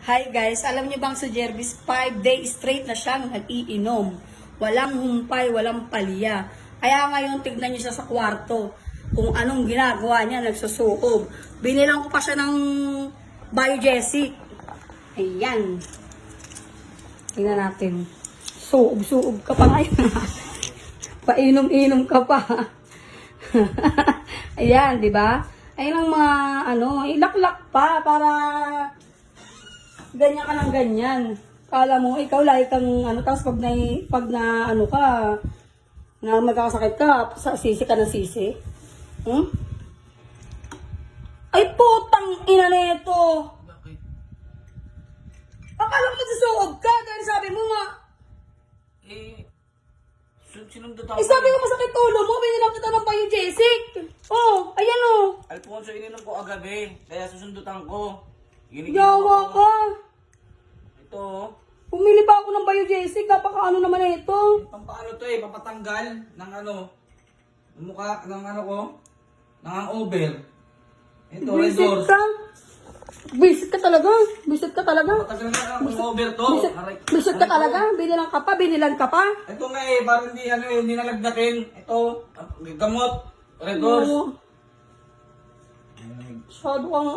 Hi guys, alam niyo bang si Jervis 5 days straight na siyang nag-iinom. Walang humpay, walang palya. Kaya ngayon tignan niyo siya sa kwarto. Kung anong ginagawa niya, nagsusuob. Binilang ko pa siya ng Biogesic. Ayan. Tingnan natin. Suob-suob ka pa ngayon. Painom-inom ka pa. Ayan, di ba? Ayun ang mga ilaklak pa para ganyan ka ng ganyan. Kala mo, ikaw lagi kang tapos pag na ka, na magkakasakit ka, sisi ka ng sisi. Hmm? Ay, putang ina nito. Bakit? Akala mo susuob ka, dahil sabi mo nga. Sinundot Eh, sabi ko masakit ulo mo, binilang kita ng Biogesic. Oh, ayan oh. Alfonso, ininom ko agabi, kaya susundutan ko. Yawa ka. Ito, Pumili pa ako ng Biogesic, napakaano naman na ito. pampaano to papatanggal ng ng mukha, ng ko, ng hangover. Ito, Red Visit Doors. ka. Visit ka talaga. Visit ka talaga. Patanggal na ang hangover to. Visit ka talaga. Binilan ka pa. Ito nga parang hindi nalagdatin. Ito, gamot, Red Doors. Oo. Masyado kang